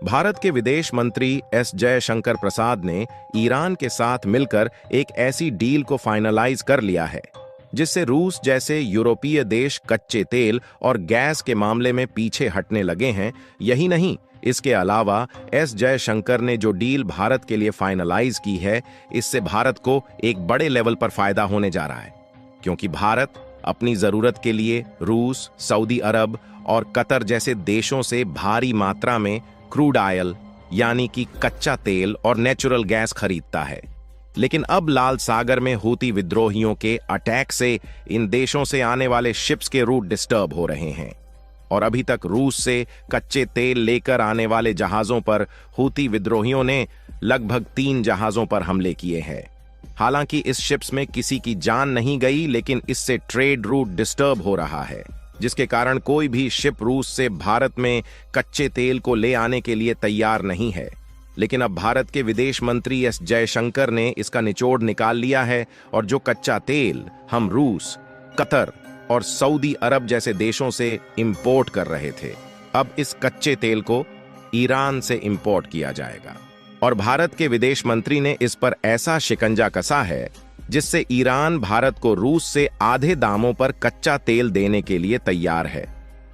भारत के विदेश मंत्री एस जयशंकर प्रसाद ने ईरान के साथ मिलकर एक ऐसी डील को फाइनलाइज कर लिया है जिससे रूस जैसे यूरोपीय देश कच्चे तेल और गैस के मामले में पीछे हटने लगे हैं। यही नहीं, इसके अलावा एस जयशंकर ने जो डील भारत के लिए फाइनलाइज की है, इससे भारत को एक बड़े लेवल पर फायदा होने जा रहा है, क्योंकि भारत अपनी जरूरत के लिए रूस, सऊदी अरब और कतर जैसे देशों से भारी मात्रा में क्रूड ऑयल यानी कि कच्चा तेल और नेचुरल गैस खरीदता है। लेकिन अब लाल सागर में हूती विद्रोहियों के अटैक से इन देशों से आने वाले शिप्स के रूट डिस्टर्ब हो रहे हैं और अभी तक रूस से कच्चे तेल लेकर आने वाले जहाजों पर हूती विद्रोहियों ने लगभग 3 जहाजों पर हमले किए हैं। हालांकि इस शिप्स में किसी की जान नहीं गई, लेकिन इससे ट्रेड रूट डिस्टर्ब हो रहा है, जिसके कारण कोई भी शिप रूस से भारत में कच्चे तेल को ले आने के लिए तैयार नहीं है। लेकिन अब भारत के विदेश मंत्री एस जयशंकर ने इसका निचोड़ निकाल लिया है और जो कच्चा तेल हम रूस, कतर और सऊदी अरब जैसे देशों से इंपोर्ट कर रहे थे, अब इस कच्चे तेल को ईरान से इंपोर्ट किया जाएगा। और भारत के विदेश मंत्री ने इस पर ऐसा शिकंजा कसा है जिससे ईरान भारत को रूस से आधे दामों पर कच्चा तेल देने के लिए तैयार है।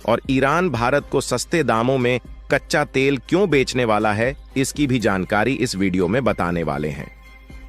और ईरान भारत को सस्ते दामों में कच्चा तेल क्यों बेचने वाला है, इसकी भी जानकारी इस वीडियो में बताने वाले हैं।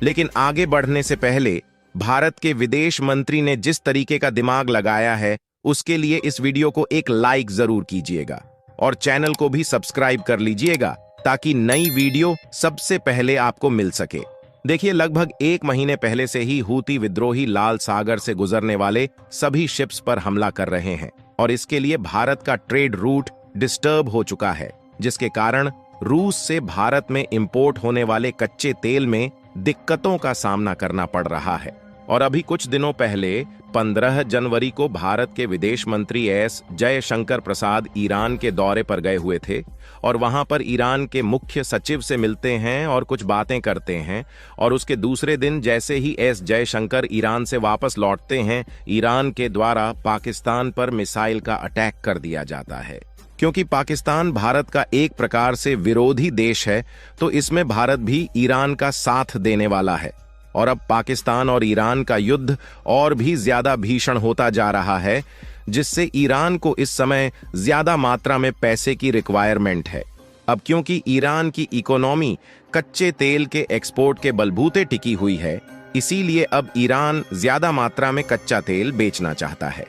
लेकिन आगे बढ़ने से पहले भारत के विदेश मंत्री ने जिस तरीके का दिमाग लगाया है, उसके लिए इस वीडियो को एक लाइक जरूर कीजिएगा और चैनल को भी सब्सक्राइब कर लीजिएगा ताकि नई वीडियो सबसे पहले आपको मिल सके। देखिए, लगभग 1 महीने पहले से ही हूती विद्रोही लाल सागर से गुजरने वाले सभी शिप्स पर हमला कर रहे हैं और इसके लिए भारत का ट्रेड रूट डिस्टर्ब हो चुका है, जिसके कारण रूस से भारत में इंपोर्ट होने वाले कच्चे तेल में दिक्कतों का सामना करना पड़ रहा है। और अभी कुछ दिनों पहले 15 जनवरी को भारत के विदेश मंत्री एस जयशंकर प्रसाद ईरान के दौरे पर गए हुए थे और वहां पर ईरान के मुख्य सचिव से मिलते हैं और कुछ बातें करते हैं। और उसके दूसरे दिन जैसे ही एस जयशंकर ईरान से वापस लौटते हैं, ईरान के द्वारा पाकिस्तान पर मिसाइल का अटैक कर दिया जाता है। क्योंकि पाकिस्तान भारत का एक प्रकार से विरोधी देश है, तो इसमें भारत भी ईरान का साथ देने वाला है और अब पाकिस्तान और ईरान का युद्ध और भी ज्यादा भीषण होता जा रहा है, जिससे ईरान को इस समय ज्यादा मात्रा में पैसे की रिक्वायरमेंट है। अब क्योंकि ईरान की इकोनॉमी कच्चे तेल के एक्सपोर्ट के बलबूते टिकी हुई है, इसीलिए अब ईरान ज्यादा मात्रा में कच्चा तेल बेचना चाहता है।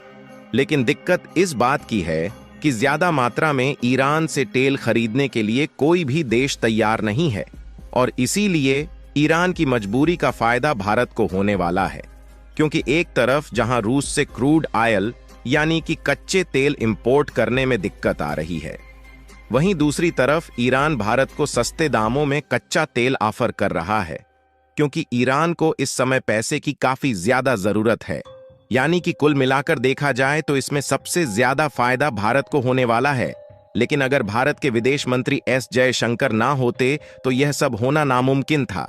लेकिन दिक्कत इस बात की है कि ज्यादा मात्रा में ईरान से तेल खरीदने के लिए कोई भी देश तैयार नहीं है और इसीलिए ईरान की मजबूरी का फायदा भारत को होने वाला है। क्योंकि एक तरफ जहां रूस से क्रूड ऑयल यानी कि कच्चे तेल इंपोर्ट करने में दिक्कत आ रही है, वहीं दूसरी तरफ ईरान भारत को सस्ते दामों में कच्चा तेल ऑफर कर रहा है, क्योंकि ईरान को इस समय पैसे की काफी ज्यादा जरूरत है। यानी कि कुल मिलाकर देखा जाए तो इसमें सबसे ज्यादा फायदा भारत को होने वाला है। लेकिन अगर भारत के विदेश मंत्री एस जयशंकर ना होते तो यह सब होना नामुमकिन था,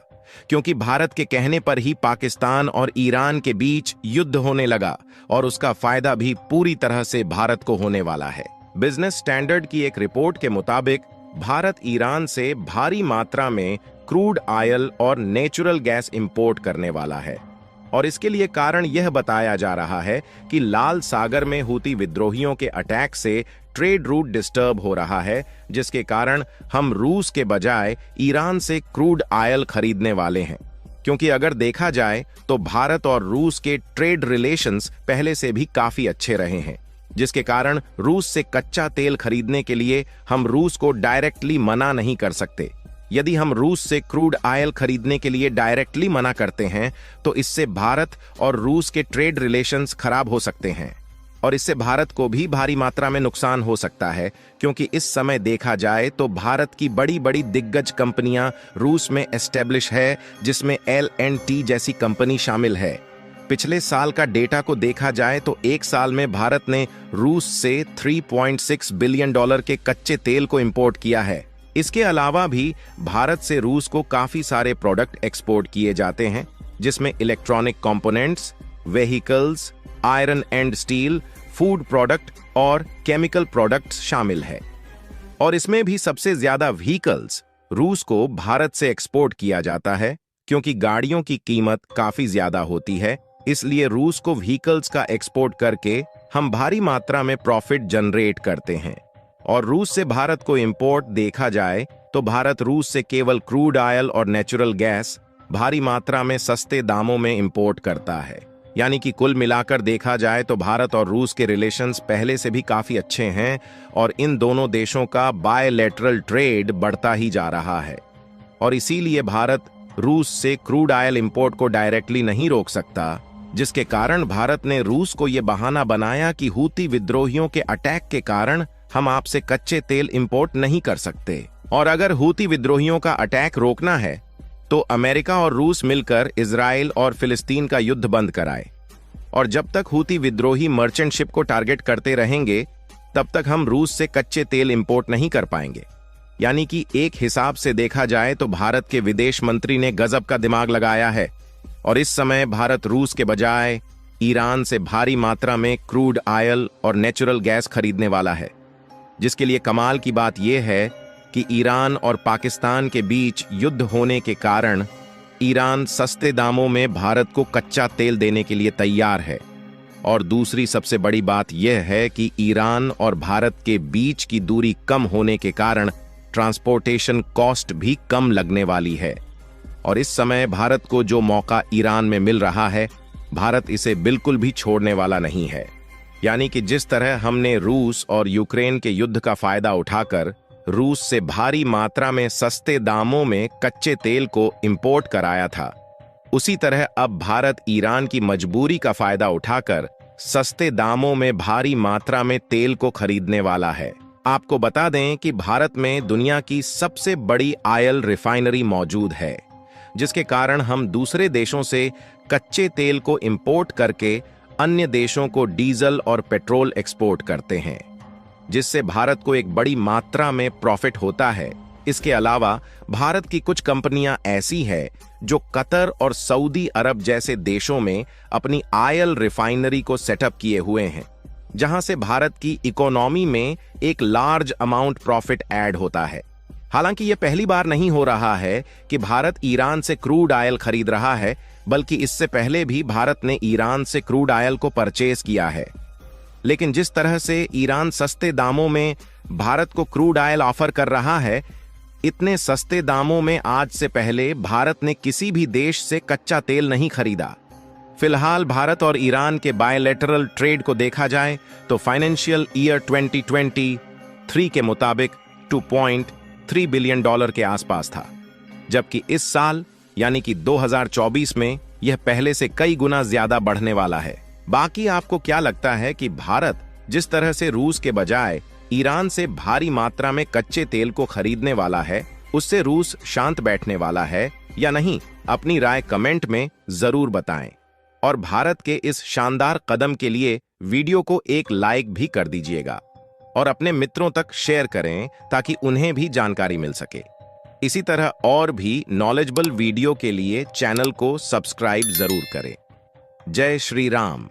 क्योंकि भारत के कहने पर ही पाकिस्तान और ईरान के बीच युद्ध होने लगा और उसका फायदा भी पूरी तरह से भारत को होने वाला है। बिजनेस स्टैंडर्ड की एक रिपोर्ट के मुताबिक भारत ईरान से भारी मात्रा में क्रूड ऑयल और नेचुरल गैस इंपोर्ट करने वाला है और इसके लिए कारण यह बताया जा रहा है कि लाल सागर में हूती विद्रोहियों के अटैक से ट्रेड रूट डिस्टर्ब हो रहा है, जिसके कारण हम रूस के बजाय ईरान से क्रूड ऑयल खरीदने वाले हैं। क्योंकि अगर देखा जाए तो भारत और रूस के ट्रेड रिलेशंस पहले से भी काफी अच्छे रहे हैं, जिसके कारण रूस से कच्चा तेल खरीदने के लिए हम रूस को डायरेक्टली मना नहीं कर सकते। यदि हम रूस से क्रूड ऑयल खरीदने के लिए डायरेक्टली मना करते हैं तो इससे भारत और रूस के ट्रेड रिलेशंस खराब हो सकते हैं और इससे भारत को भी भारी मात्रा में नुकसान हो सकता है। क्योंकि इस समय देखा जाए तो भारत की बड़ी बड़ी दिग्गज कंपनियां रूस में एस्टेब्लिश है, जिसमें L&T जैसी कंपनी शामिल है। पिछले साल का डेटा को देखा जाए तो एक साल में भारत ने रूस से $3.6 बिलियन के कच्चे तेल को इंपोर्ट किया है। इसके अलावा भी भारत से रूस को काफी सारे प्रोडक्ट एक्सपोर्ट किए जाते हैं, जिसमें electronic components, vehicles, iron and steel, food product और केमिकल प्रोडक्ट्स शामिल है। और इसमें भी सबसे ज्यादा व्हीकल्स रूस को भारत से एक्सपोर्ट किया जाता है, क्योंकि गाड़ियों की कीमत काफी ज्यादा होती है। इसलिए रूस को व्हीकल्स का एक्सपोर्ट करके हम भारी मात्रा में प्रॉफिट जनरेट करते हैं। और रूस से भारत को इंपोर्ट देखा जाए तो भारत रूस से केवल क्रूड ऑयल और नेचुरल गैस भारी मात्रा में सस्ते दामों में इंपोर्ट करता है। यानी कि कुल मिलाकर देखा जाए तो भारत और रूस के रिलेशंस पहले से भी काफी अच्छे हैं और इन दोनों देशों का बायलैटरल ट्रेड बढ़ता ही जा रहा है। और इसीलिए भारत रूस से क्रूड ऑयल इंपोर्ट को डायरेक्टली नहीं रोक सकता, जिसके कारण भारत ने रूस को यह बहाना बनाया कि हूती विद्रोहियों के अटैक के कारण हम आपसे कच्चे तेल इंपोर्ट नहीं कर सकते। और अगर हूती विद्रोहियों का अटैक रोकना है तो अमेरिका और रूस मिलकर इजराइल और फिलिस्तीन का युद्ध बंद कराए। और जब तक हूती विद्रोही मर्चेंट शिप को टारगेट करते रहेंगे तब तक हम रूस से कच्चे तेल इंपोर्ट नहीं कर पाएंगे। यानी कि एक हिसाब से देखा जाए तो भारत के विदेश मंत्री ने गजब का दिमाग लगाया है और इस समय भारत रूस के बजाय ईरान से भारी मात्रा में क्रूड ऑयल और नेचुरल गैस खरीदने वाला है। जिसके लिए कमाल की बात यह है कि ईरान और पाकिस्तान के बीच युद्ध होने के कारण ईरान सस्ते दामों में भारत को कच्चा तेल देने के लिए तैयार है। और दूसरी सबसे बड़ी बात यह है कि ईरान और भारत के बीच की दूरी कम होने के कारण ट्रांसपोर्टेशन कॉस्ट भी कम लगने वाली है। और इस समय भारत को जो मौका ईरान में मिल रहा है, भारत इसे बिल्कुल भी छोड़ने वाला नहीं है। यानी कि जिस तरह हमने रूस और यूक्रेन के युद्ध का फायदा उठाकर रूस से भारी मात्रा में सस्ते दामों में कच्चे तेल को इंपोर्ट कराया था, उसी तरह अब भारत ईरान की मजबूरी का फायदा उठाकर सस्ते दामों में भारी मात्रा में तेल को खरीदने वाला है। आपको बता दें कि भारत में दुनिया की सबसे बड़ी ऑयल रिफाइनरी मौजूद है, जिसके कारण हम दूसरे देशों से कच्चे तेल को इंपोर्ट करके अन्य देशों को डीजल और पेट्रोल एक्सपोर्ट करते हैं, जिससे भारत को एक बड़ी मात्रा में प्रॉफिट होता है। इसके अलावा भारत की कुछ कंपनियां ऐसी हैं जो कतर और सऊदी अरब जैसे देशों में अपनी ऑयल रिफाइनरी को सेटअप किए हुए हैं, जहां से भारत की इकोनॉमी में एक लार्ज अमाउंट प्रॉफिट ऐड होता है। हालांकि यह पहली बार नहीं हो रहा है कि भारत ईरान से क्रूड ऑयल खरीद रहा है, बल्कि इससे पहले भी भारत ने ईरान से क्रूड ऑयल को परचेज किया है। लेकिन जिस तरह से ईरान सस्ते दामों में भारत को क्रूड ऑयल ऑफर कर रहा है, इतने सस्ते दामों में आज से पहले भारत ने किसी भी देश से कच्चा तेल नहीं खरीदा। फिलहाल भारत और ईरान के बायलैटरल ट्रेड को देखा जाए तो फाइनेंशियल ईयर 2023 के मुताबिक $2.3 बिलियन के आसपास था, जबकि इस साल यानी कि 2024 में यह पहले से कई गुना ज्यादा बढ़ने वाला है। बाकी आपको क्या लगता है कि भारत जिस तरह से रूस के बजाय ईरान से भारी मात्रा में कच्चे तेल को खरीदने वाला है, उससे रूस शांत बैठने वाला है या नहीं? अपनी राय कमेंट में जरूर बताएं और भारत के इस शानदार कदम के लिए वीडियो को एक लाइक भी कर दीजिएगा और अपने मित्रों तक शेयर करें ताकि उन्हें भी जानकारी मिल सके। इसी तरह और भी नॉलेजेबल वीडियो के लिए चैनल को सब्सक्राइब जरूर करें। जय श्री राम।